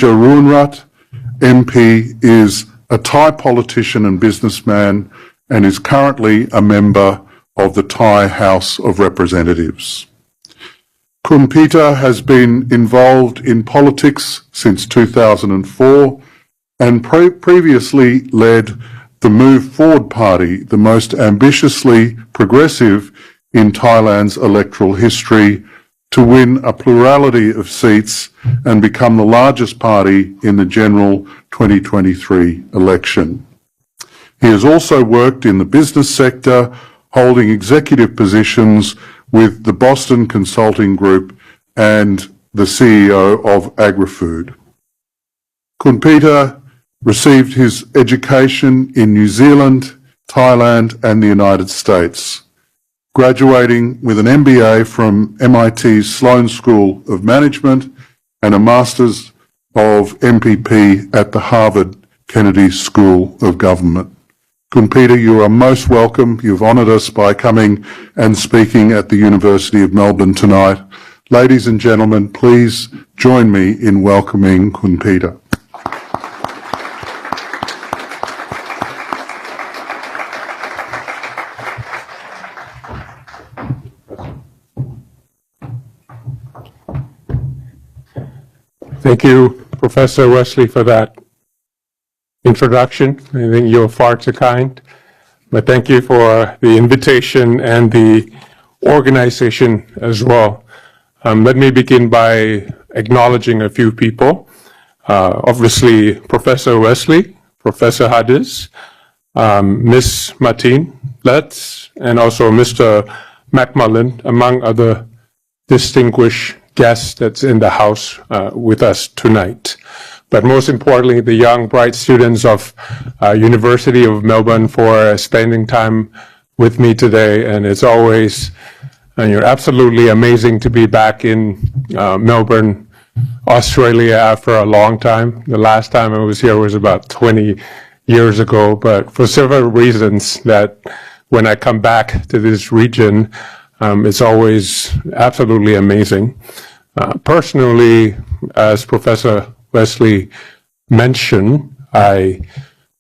Runrat, MP, is a Thai politician and businessman and is currently a member of the Thai House of Representatives. Kun Peter has been involved in politics since 2004 and previously led the Move Forward Party, the most ambitiously progressive in Thailand's electoral history, to win a plurality of seats and become the largest party in the general 2023 election. He has also worked in the business sector, holding executive positions with the Boston Consulting Group and the CEO of AgriFood. Kun Peter received his education in New Zealand, Thailand and the United States, graduating with an MBA from MIT's Sloan School of Management and a Master's of MPP at the Harvard Kennedy School of Government. Kun Peter, you are most welcome. You've honoured us by coming and speaking at the University of Melbourne tonight. Ladies and gentlemen, please join me in welcoming Kun Peter. Thank you, Professor Wesley, for that introduction. I think you're far too kind, but thank you for the invitation and the organization as well. Let me begin by acknowledging a few people. Obviously, Professor Wesley, Professor Hadis, Ms. Martine Letts, and also Mr. McMullen, among other distinguished guests that's in the house with us tonight. But most importantly, the young, bright students of University of Melbourne for spending time with me today. And it's always, you're absolutely amazing to be back in Melbourne, Australia after a long time. The last time I was here was about 20 years ago, but for several reasons that when I come back to this region, it's always absolutely amazing. Personally, as Professor Wesley mentioned, I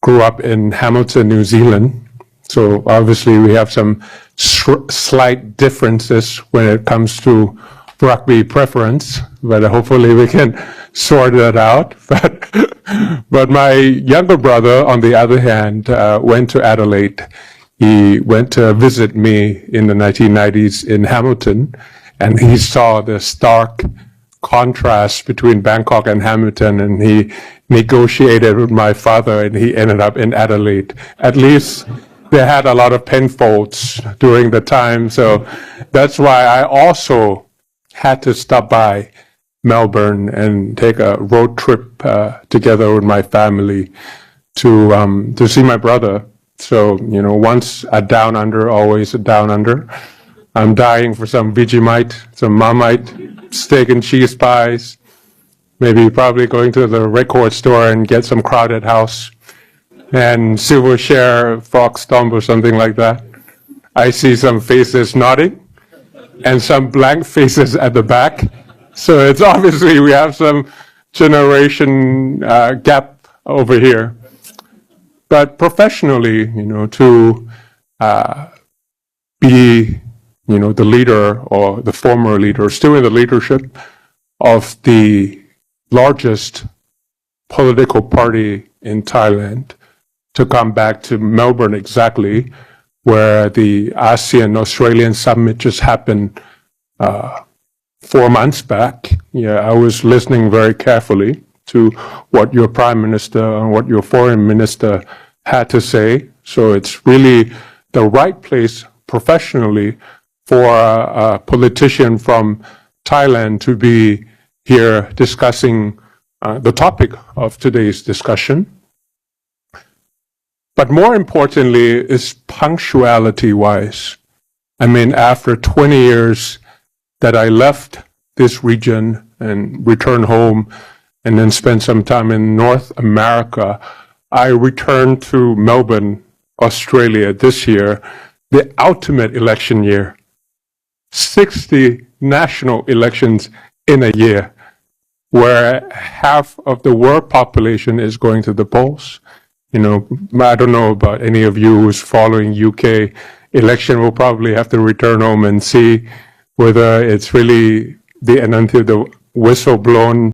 grew up in Hamilton, New Zealand. So obviously we have some slight differences when it comes to rugby preference, but hopefully we can sort that out. But my younger brother, on the other hand, went to Adelaide. He went to visit me in the 1990s in Hamilton, and he saw the stark contrast between Bangkok and Hamilton, and he negotiated with my father, and he ended up in Adelaide. At least they had a lot of penfolds during the time, so that's why I also had to stop by Melbourne and take a road trip together with my family to see my brother. So, you know, once a down under, always a down under. I'm dying for some Vegemite, some Marmite, steak and cheese pies, maybe probably going to the record store and get some Crowded House and Silver Share, Fox Stomp or something like that. I see some faces nodding and some blank faces at the back. So it's obviously we have some generation gap over here. But professionally, you know, to be, you know, the leader or the former leader, still in the leadership of the largest political party in Thailand, to come back to Melbourne exactly, where the ASEAN-Australian summit just happened 4 months back. Yeah, I was listening very carefully to what your Prime Minister and what your Foreign Minister had to say. So it's really the right place professionally for a politician from Thailand to be here discussing the topic of today's discussion. But more importantly is punctuality-wise. I mean, after 20 years that I left this region and returned home and then spent some time in North America, I returned to Melbourne, Australia this year, the ultimate election year. 60 national elections in a year. where half of the world population is going to the polls. You know, I don't know about any of you who's following UK election. Will probably have to return home and see whether it's really and until the whistle blown